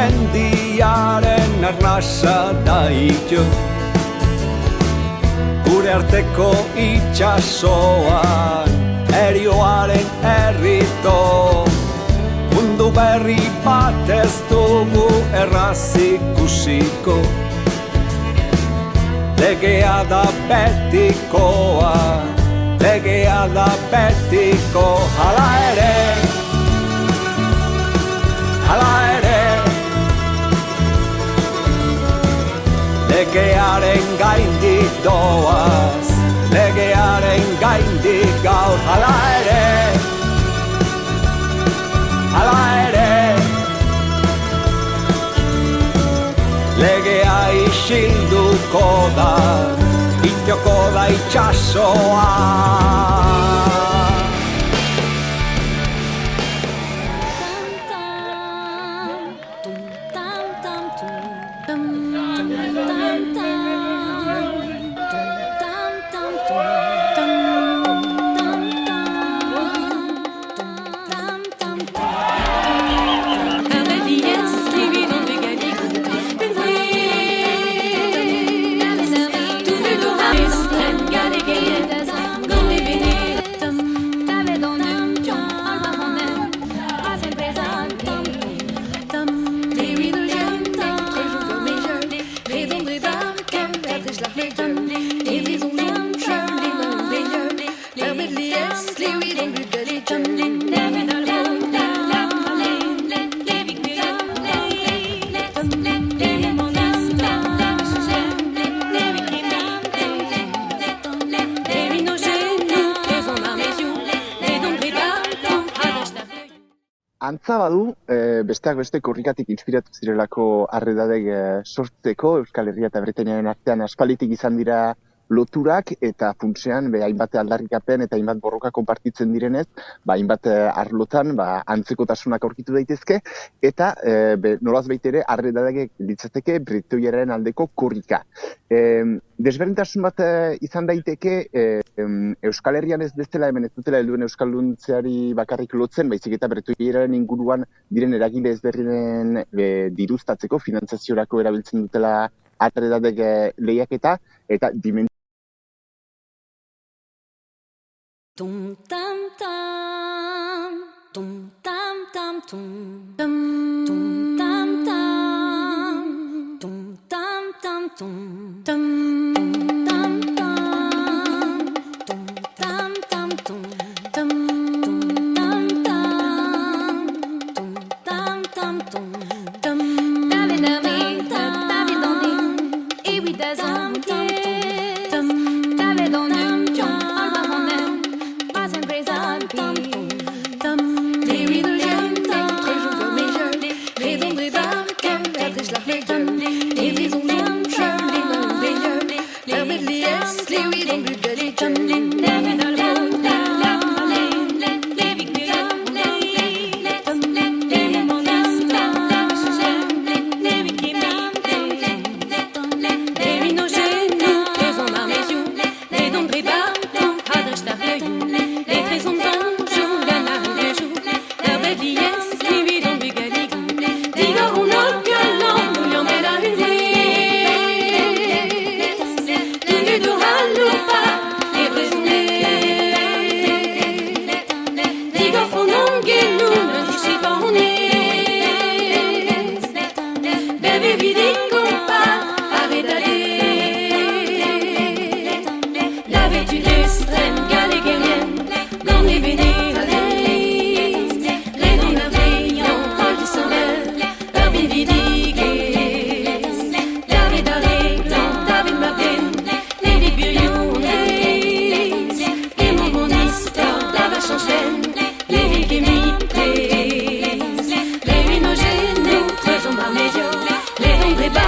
mendiaren arnasa daito, gure arteko itxasoan erioaren errito. Mundu berri bat ez dugu erraz ikusiko, legea da betikoa, legea da betiko. Hala ere, legearen gaindik doaz, legearen gaindik gaur. Hala ere, legea isilduko da, itxoko da itxasoa. Antza badu, besteak beste korrikatik inspiratu zirelako arredadek sortzeko, Euskal Herria eta Bretainiaren artean aspalditik izan dira loturak, eta funtsean hainbat aldarrikapen eta hainbat borroka konpartitzen direnez, hainbat arlotan antzekotasunak aurkitu daitezke, eta nolaz baitere arredadek litzateke bretoiaren aldeko korrika. Desberdintasun bat izan daiteke, Euskal Herrian ez bestela hemen ez dutela helduen euskalduntzeari bakarrik lotzen, baizik eta bretoiaren inguruan diren eragile ezberdinen diruztatzeko, finantzaziorako erabiltzen dutela arredadek lehiaketa, eta dimentsio. Tum tam tam, tum tam tam tum, tum tam tam, tum tam tam tum, tum tam tam, tum tam tam tum, tum tam tam, tum tam tam tum, tum dame dame dame dame, et oui dazam tum tum dame dame. Les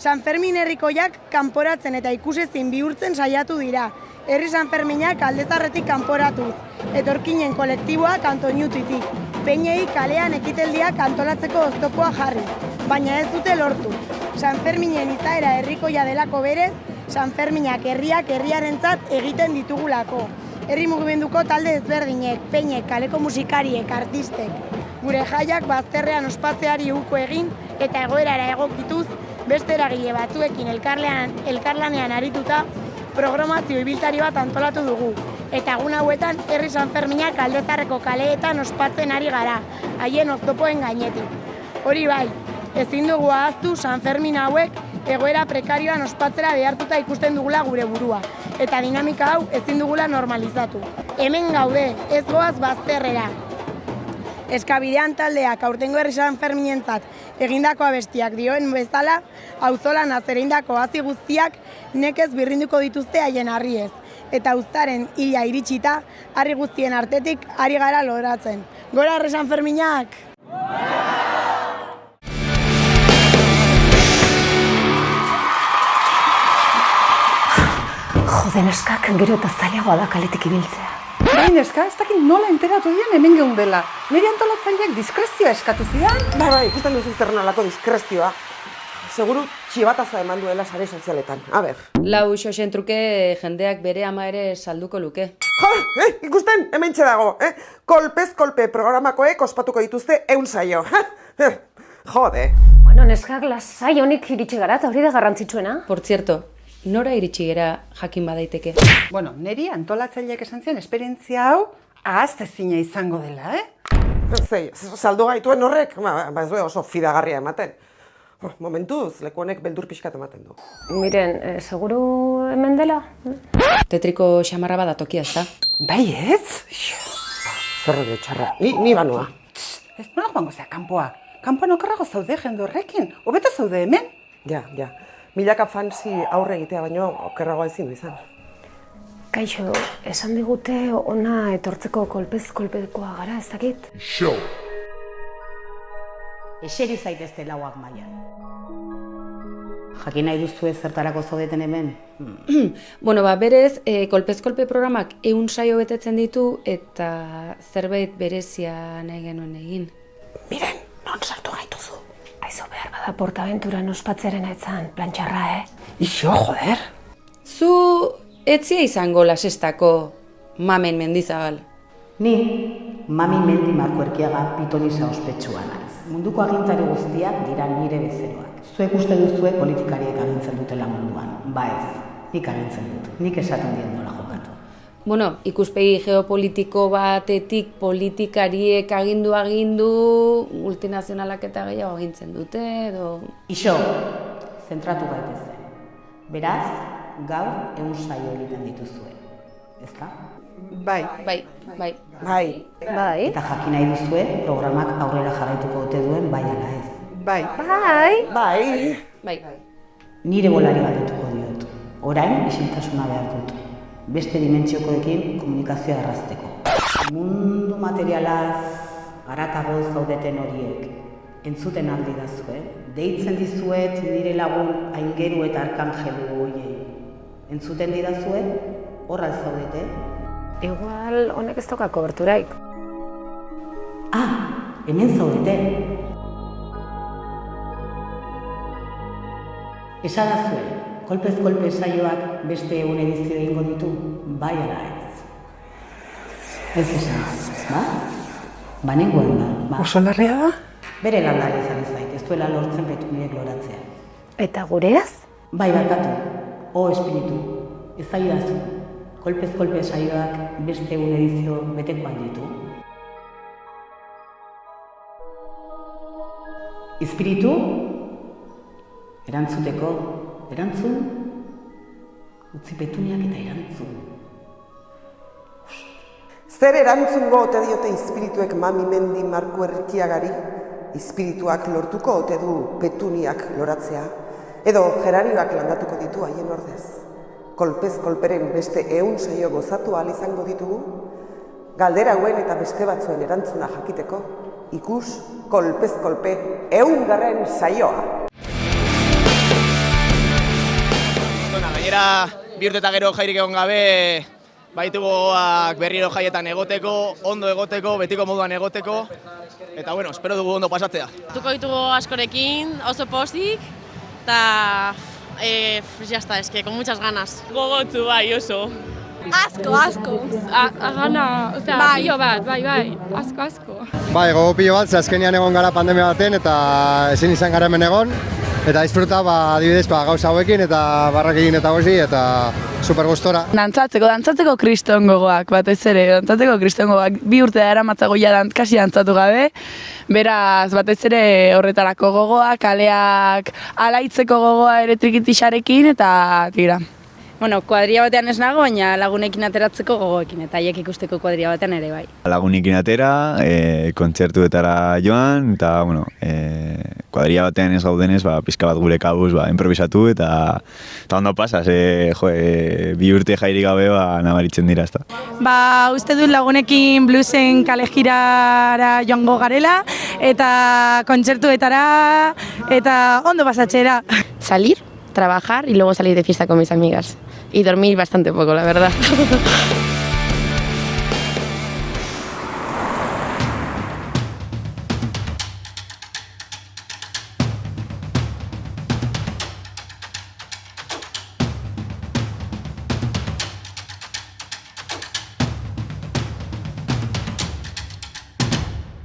San Fermin herrikoiak kanporatzen eta ikusezin bihurtzen saiatu dira. Herri San Ferminak Aldezarretik kanporatuz, etorkinen kolektiboak Antoñutitik, peinei kalean ekiteldiak antolatzeko oztopoa jarri, baina ez dute lortu. San Ferminen izaera herrikoia delako berez, San Ferminak herriarentzat egiten ditugulako. Herri mugimenduko talde ezberdinek, peinek, kaleko musikariek, artistek. Gure jaiak bazterrean ospatzeari uko egin eta egoerara egokituz, beste eragile batzuekin elkarlanean arituta, programazio ibiltari bat antolatu dugu. Eta egun hauetan, herri San Ferminak Aldezarreko kaleetan ospatzen ari gara, haien oztopoen gainetik. Hori bai, ezin dugu ahaztu San Fermin hauek egoera prekarioan ospatzera behartuta ikusten dugula gure burua. Eta dinamika hau ezin dugula normalizatu. Hemen gaude, ez goaz bazterrera. Eskabidean taldeak aurtengo herri San Ferminentzat egindako abestiak dioen bezala, auzolan azereindako hazi guztiak nekez birrinduko dituzte haien harriez. Eta uztaren hila iritsita, harri guztien artetik ari gara loratzen. Gora herri San Ferminak! Jode, neskak, gero eta zailagoa da kaletik ibiltzea. Bai, neska, ez dakit nola enteratu dian hemen geundela. Nire antolatzaileak diskrezioa eskatu zidan. Bai, ikusten duzu zer nolako diskrezioa. Seguru txibataza eman duela sare sozialetan. A ber. Lau xoxen truke jendeak bere ama ere salduko luke. Ikusten, hemen dago, Kolpez kolpe programakoek ospatuko dituzte 100 saio. Jode. Bueno, neskak, lasai honik iritsi gara eta hori da garrantzitsuena. Por cierto, nora iritsi gera jakin badaiteke? Bueno, niri antolatzaileak esan zian esperientzia hau ahaztezina izango dela, Zei, saldu gaituen horrek, ez du oso fidagarria ematen. Momentuz, leku honek beldur pixkat ematen du. Miren, seguru hemen dela? Tetriko xamarra bada tokia, ezta? Bai ez? Zer rollo txarra, ni banoa. Ez nola joango zea kanpoa. Kanpoan okerrago zaude jende horrekin. Hobeto zaude hemen? Ja. Milaka fansi aurre egitea baino okerragoa ezin du izan. Kaixo, esan digute ona etortzeko kolpez kolpekoa gara, ez dakit? Eseri zaitezte lauak mailan. Jakin nahi duzue zertarako zaudeten hemen? Bueno, berez, kolpez kolpe programak 100 saio betetzen ditu eta zerbait berezia nahi genuen egin. Miren, non sartu gaituzu? Aizu behar bada Portaventuran ospatzearen etzan, plantxarra, Ixo, joder. Zu etzia izango lasestako Mamen Mendizabal. Ni, Mami Mendi Marko Erkiaga pitonisa ospetsua naiz. Munduko agintari guztiak dira nire bezeroak. Zuek uste duzue politikariek agintzen dutela munduan. Ba ez, nik agintzen dut. Nik esaten dien nola jokatu. Bueno, ikuspegi geopolitiko batetik politikariek agindu, multinazionalak eta gehiago agintzen dute, edo... Ixo, zentratu gaitezen. Beraz, gaur 100 saio egiten dituzue. Ezta? Bai. Eta jakin nahi duzue programak aurrera jarraituko dute duen bai ala ez. Bai. Nire bolari galdetuko diot. Orain isiltasuna behar dut. Beste dimentsiokoekin komunikazioa errazteko. Mundu materialaz haratago zaudeten horiek. Entzuten aldi dazue. Deitzen dizuet nire lagun Aingeru eta Arkangelu horiei. Entzuten didazue? Horra zaudete? Igual honek ez dauka koberturaik. Hemen zaudete. Esadazue, kolpez kolpe saioak beste 100 edizio egingo ditu, bai ala ez. Ez esan, ba? Nengoen ba. Oso larria da? Bere landari izan ezait, ez duela lortzen Petuniek loratzea. Eta gureaz? Bai, barkatu, espiritu, ez zaidazu. Kolpez kolpe saioak beste 100 edizio betekoan ditu. Espiritu, erantzuteko, erantzun, utzi Petuniak eta erantzun. Zer erantzungo ote diote espirituek Mami Mendi Marko Erkiagari? Espirituak lortuko ote du Petuniak loratzea? Edo gerarioak landatuko ditu haien ordez? Kolpez kolperen beste 100 saio gozatu ahal izango ditugu? Galdera hauen eta beste batzuen erantzuna jakiteko, ikus kolpez kolpe 100. saioa. Gainera, 2 urte eta gero jairik egon gabe, baitugu gogoak berriro jaietan egoteko, ondo egoteko, betiko moduan egoteko, eta bueno, espero dugu ondo pasatzea. Tuko ditugu askorekin, oso pozik, eta jazta, eske, con muchas ganas. Gogotsu bai oso. Asko. Gana, osea, pilo bat, bai, asko. Bai, gogo pilo bat, ze azkenean egon gara pandemia baten eta ezin izan gara hemen egon. Eta disfruta, adibidez, gauza hauekin eta barrak egin eta gozi eta super gustora. Dantzatzeko kriston gogoak, batez ere, dantzatzeko kriston gogoak. 2 urte da eramatzago kasi dantzatu gabe, beraz, batez ere horretarako gogoak, kaleak alaitzeko gogoa ere trikitixarekin eta tira. Bueno, kuadria batean ez nago, baina lagunekin ateratzeko gogoekin, eta haiek ikusteko kuadria batean ere bai. Lagunekin atera, kontzertuetara joan, eta, bueno, kuadria batean ez gaudenez, pizka bat gure kabuz, improvisatu, eta ondo pasa, 2 urte jairik gabe, nabaritzen dira, ezta. Uste dut lagunekin bluesen kale jirara joango garela, eta kontzertuetara, eta ondo pasatzera. Salir, trabajar y luego salir de fiesta con mis amigas. Y dormir bastante poco, la verdad.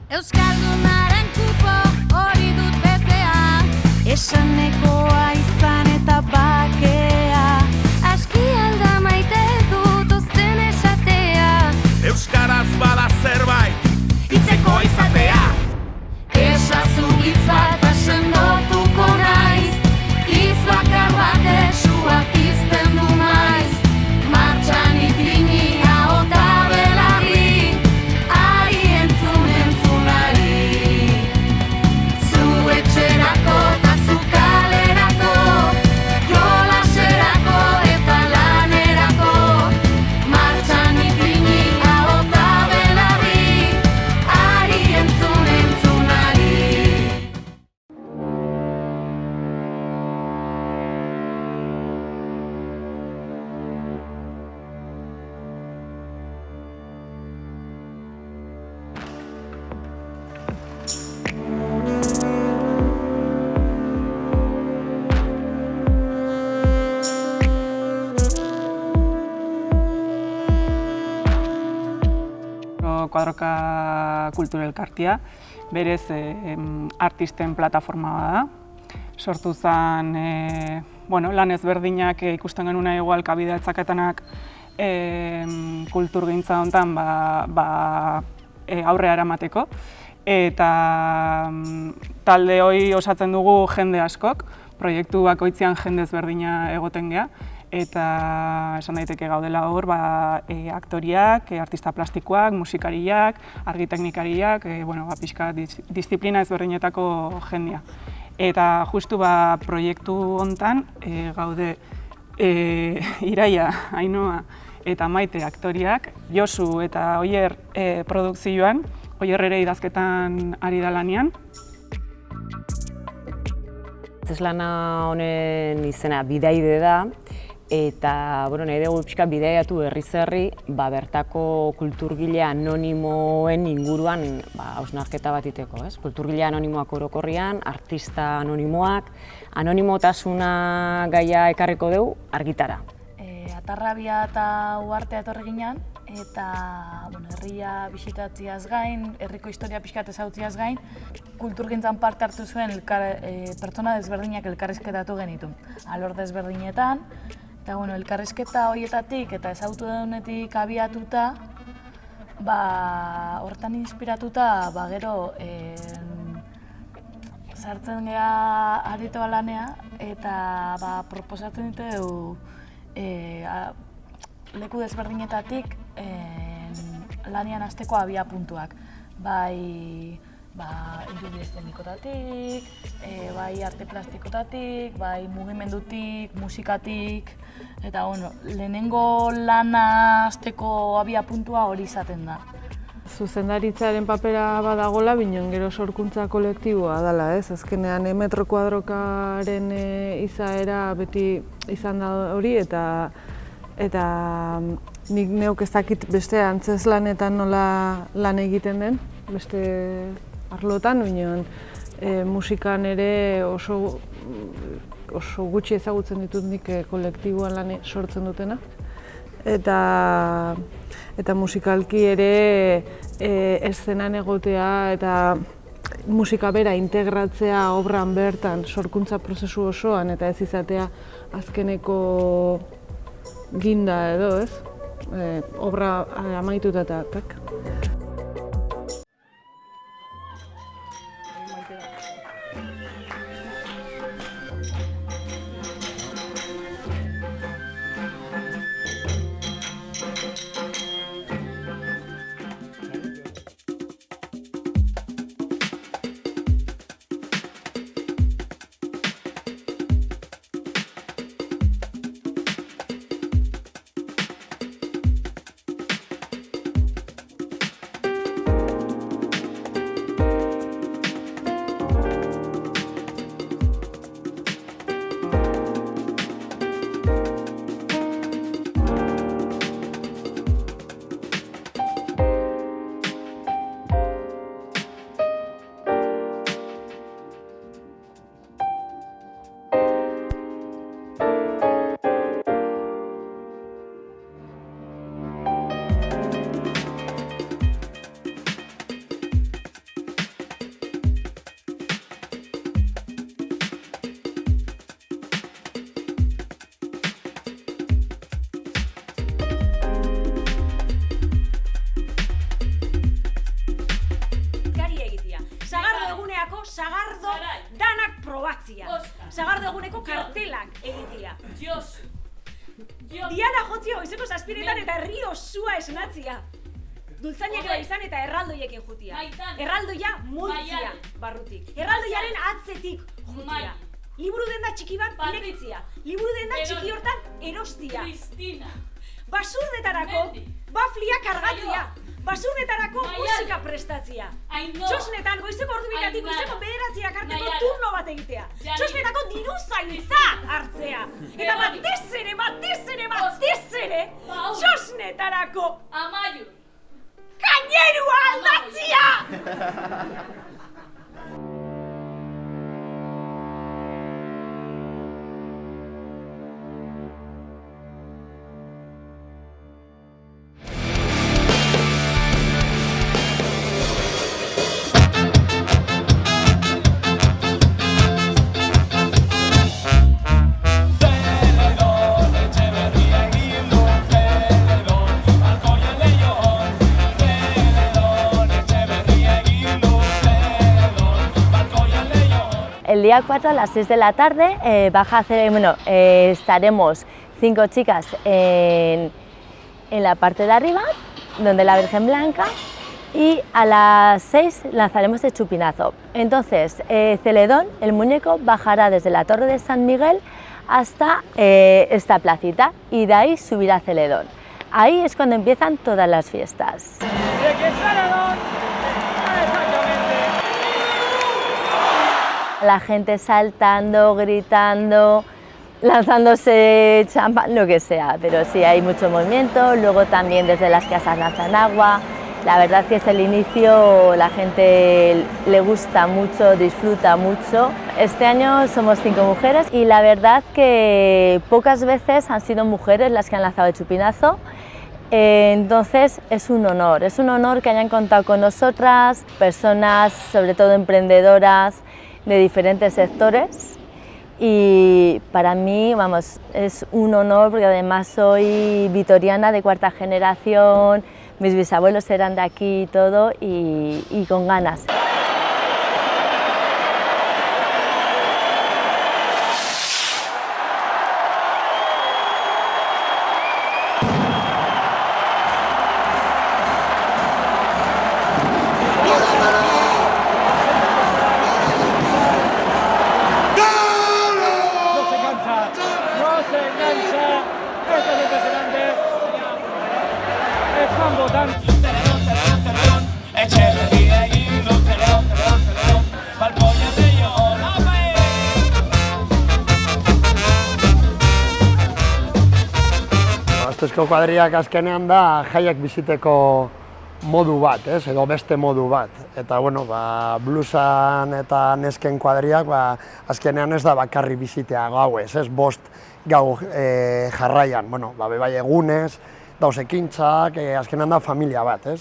Euskaldunaren kupo hori dut betea, esanekoa izan eta bakea, aski alda maite dut ozen esatea. Euskaraz bada zerbait, hitzeko izatea. Esazu hitz bat asendotuko naiz, hitz bakar bat esua pizten du maiz, martxan ipini ahota belarri, ari entzunari. Zu etxerako eta zu kalerako, jolaserako eta lanerako, martxan ipini ahota belarri, ari entzunari. Kuadroka Kultura Elkartea, berez artisten plataforma da. Sortu zen lan ezberdinak ikusten genuna igual kabida etzaketanak kulturgintza honetan aurrea eramateko. Eta talde hori osatzen dugu jende askok, proiektu bakoitzean jende ezberdina egoten gea. Eta esan daiteke gaudela hor, aktoriak, artista plastikoak, musikariak, argiteknikariak, pixka disiplina ezberdinetako jendea. Eta justu proiektu hontan gaude Iraia, Ainhoa eta Maite aktoriak, Josu eta Oier produkzioan, Oier ere idazketan ari da lanean. Lana honen izena Bidaide da. Eta, nahi dugu pixka bidaiatu herri-zerri, bertako kulturgile anonimoen inguruan hausnarketa bat iteko, ez? Kulturgile anonimoak orokorrian, artista anonimoak, anonimotasuna gaia ekarriko dugu argitara. Atarrabia eta Uhartea etorri ginen, eta herria bisitatziaz gain, herriko historia pixkat ezautziaz gain, kulturgintzan parte hartu zuen pertsona desberdinak elkarrizketatu genitu. Alor desberdinetan, eta elkarrizketa horietatik eta ezautu denetik abiatuta, hortan inspiratuta, gero sartzen geha aritoa lanea, eta proposatzen ditugu leku desberdinetatik lanean hasteko abia puntuak. Bai irudi eszenikotatik, bai arte plastikotatik, bai mugimendutik, musikatik, eta lehenengo lana hasteko abia puntua hori izaten da. zuzendaritzaren papera badagola, binen gero sorkuntza kolektiboa dela, ez? Azkenean metro kuadrokaren izaera beti izan da hori, eta nik neuk ez dakit beste antzeslanetan nola lan egiten den, beste arlotan, binen musikan ere oso gutxi ezagutzen ditut nik kolektiboan lan sortzen dutena. Eta musikalki ere eszenan egotea eta musika bera integratzea obran bertan, sorkuntza prozesu osoan, eta ez izatea azkeneko ginda edo, ez? Obra amaituta eta tak. Sagardo danak probatzia. Sagardo eguneko kartelak egitea. Diana jotzia goizeko 7etan eta herri osua esnatzia. Dultzainek bai izan eta erraldoiekin jutia. Erraldoia multzia barrutik. Erraldoiaren atzetik jutia. Liburu denda txiki bat irekitzia. Liburu denda txiki hortan erostia. Basurdetarako baflia kargatzia. Basurdetarako musika prestatzia. Txosnetan goizeko ordubitatik goizeko 9 arteko turno bat egitea. Txosnetako diru zaintza hartzea. Eta batez ere, txosnetarako kainerua aldatzia! El día 4 a las 6 de la tarde estaremos 5 chicas en la parte de arriba, donde la Virgen Blanca, y a las 6 lanzaremos el chupinazo. Entonces, Celedón, el muñeco, bajará desde la Torre de San Miguel hasta esta placita y de ahí subirá a Celedón. Ahí es cuando empiezan todas las fiestas. La gente saltando, gritando, lanzándose champán, lo que sea, pero sí hay mucho movimiento. Luego también desde las casas lanzan agua. La verdad que es el inicio, la gente le gusta mucho, disfruta mucho. Este año somos 5 mujeres y la verdad que pocas veces han sido mujeres las que han lanzado el chupinazo. Entonces es un honor que hayan contado con nosotras, personas, sobre todo emprendedoras, de diferentes sectores, y para mí, vamos, es un honor porque además soy vitoriana de 4ª generación, mis bisabuelos eran de aquí y todo, y con ganas. Es Juan Botán. disko kuadriak azkenean da jaiak biziteko modu bat, edo beste modu bat. Eta, bueno, bluesan eta nesken kuadriak, azkenean ez da bakarri bizitea gauez, bost gau jarraian. Bueno, bai egunez, dauz ekintzak, azkenean da familia bat,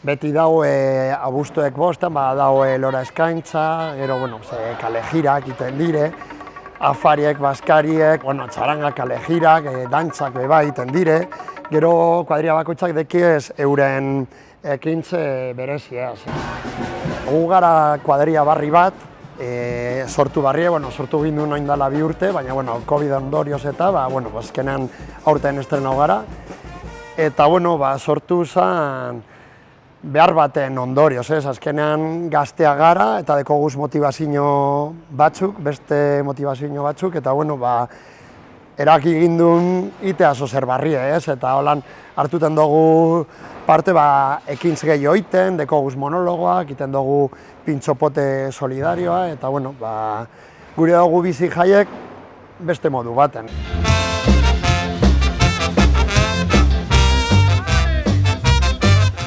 Beti daue abuztuek bosten, daue lora eskaintza, gero, bueno, kale jirak iten dire, afariek, baskariek, bueno, txaranga kale jirak, dantzak bai iten dire, gero kuadria bakoitzak dekiez euren ekintze berezia. Gu gara kuadria barri bat, sortu barrie, sortu gindu noin dela 2 urte, baina, COVID ondorioz eta, azkenean aurten estrenau gara. Eta, sortu zen behar baten ondorioz, azkenean gaztea gara eta dekoguz motivazio batzuk, beste motivazio batzuk, eta, eraki gindun itea zozer barrie, eta holan hartuten dugu parte ekintz gehiago iten, dekoguz monologoak, iten dugu pintxopote solidarioa, eta gure dugu bizi jaiek beste modu baten.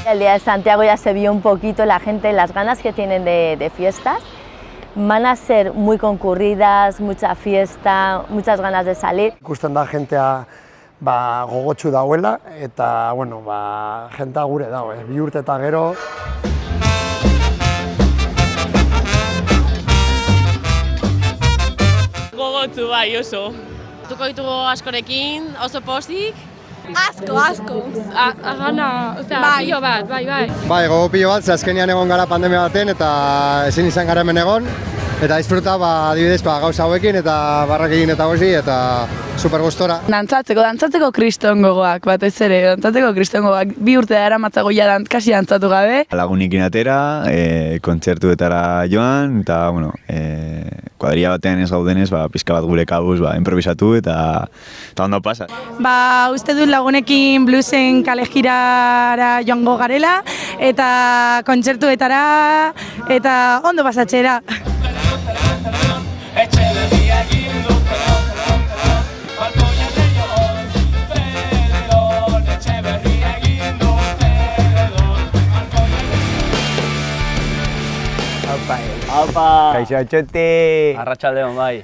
El Día de Santiago ya se vio un poquito la gente, las ganas que tienen de fiestas. Van a ser muy concurridas, mucha fiesta, muchas ganas de salir. Ikusten da jentea gogotsu dauela eta jentea gure dago, 2 urte eta gero. Gogotsu bai oso. Tuko ditugu askorekin, oso pozik. Asko. Gana, pilo bat, bai. Bai, gogo pilo bat, azkenean egon gara pandemia baten eta ezin izan gara hemen egon. Eta disfruta, adibidez, gauza hauekin eta barrak egin eta gozi eta super gustora. Dantzatzeko kriston gogoak, batez ere, dantzatzeko kriston gogoak. 2 urte dara matzago ja kasi dantzatu gabe. Lagunikin atera, kontzertuetara joan, eta, kuadria batean ez gaudenez, pizka bat gure kabuz, improvisatu eta ondo pasa. Uste dut lagunekin bluesen kale jirara joango garela, eta kontzertuetara, eta ondo pasatxera. Aupa! Kaixo Txoti! Arratsaldeon bai.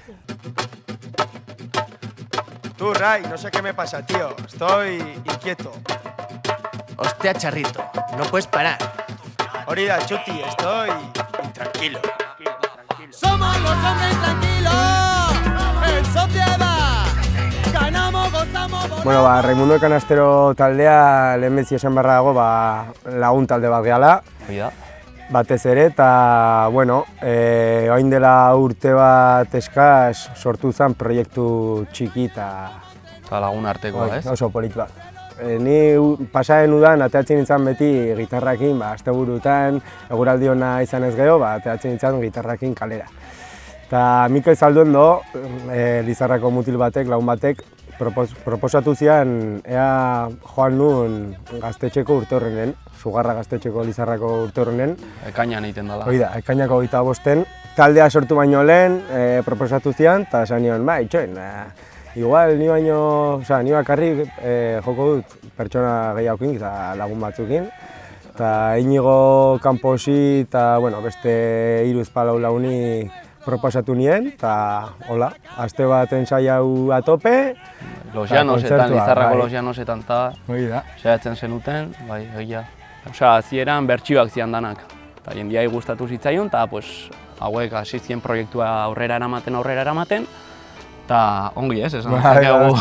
Tú, Ray, no sé qué me pasa, tío. Estoy inquieto. Hostia, Charrito, no puedes parar. Hori da, Txuti, estoy intranquilo. Somos los hombres tranquilos, en sociedad, ganamos, gozamos... Bueno, Raimundo Kanastero taldea lehen betzi esan beharra dago, lagun talde bat gehala. Batez ere, eta, oain dela urte bat eskaz sortu zen proiektu txiki eta lagun arteko, ez? Oso polit bat. Ni pasaren udan ateatzen nintzen beti gitarrakin, asteburutan, eguraldi ona izan ez geho, ateatzen nintzen gitarrakin kalera. Eta Mikel Zalduendo, Lizarrako mutil batek, lagun batek, proposatu zian ea joan nuen gaztetxeko urte horrenen, Sugarra gaztetxeko Lizarrako urte horrenen. Ekainan egiten dela. Hoi da, ekainako 25. Taldea sortu baino lehen, proposatu zian, eta esan nion, itxoen, igual ni bakarrik joko dut pertsona gehiagokin, eta lagun batzukin. Eta Inigo Camposi eta beste 3-4 laguni proposatu nien, eta hola, aste bat ensaiau atope. Los Llanosetan, Lizarrako Los Llanosetan saiatzen zenuten, egia. Hasieran bertsioak zian danak. Eta jendiai gustatu zitzaion, eta hauek hasi zien proiektua aurrera eramaten, eta ongi ez, esan dezakegu.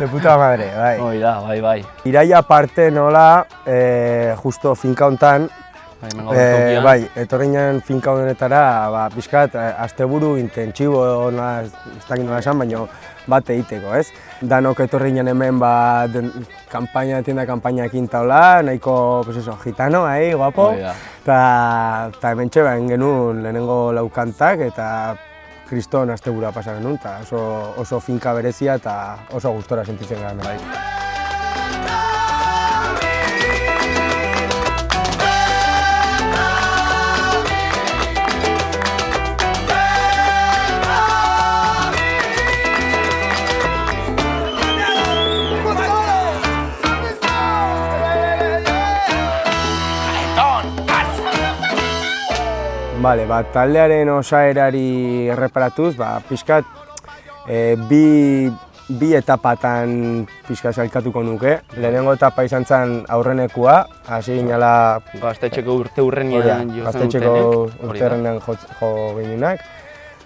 De puta madre, bai. Hoi da, bai. Iraia parte nola, justo finka hontan, etorri ginen finka honetara, pixkat, asteburu intentsibo, ez dakit nola esan, baina bat egiteko, ez? Danok etorri ginen hemen tienda kampainaekin taula, nahiko, gitano, guapo. Eta hemen txeban genuen lehenengo laukantak, eta kriston asteburua pasa genuen, eta oso finka berezia eta oso gustora sentitzen gara. taldearen osaerari erreparatuz, pixkat bi etapatan pixka sailkatuko nuke. Lehenengo etapa izan zen aurrenekua, hasi ginela... Gaztetxeko urte hurrenean jo zen jo ginenak.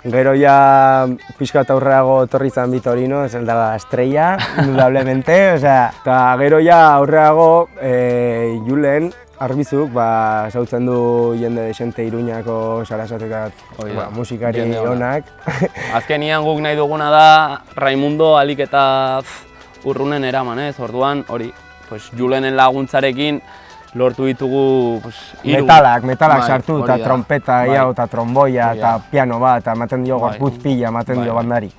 Gero ja pixkat aurreago etorri zen Vitorino, ez da la estrella, indudablemente. Eta gero ja aurreago Julen Arbizuk zautzen du jende desente Iruñako Sarasatetat musikari onak. Azkenian guk nahi duguna da Raimundo alik eta urrunen eraman, ez? Orduan hori, Julenen laguntzarekin lortu ditugu metalak sartu, eta trompeta, eta tromboia, eta piano bat, ematen dio gorputz pila, ematen dio bandari.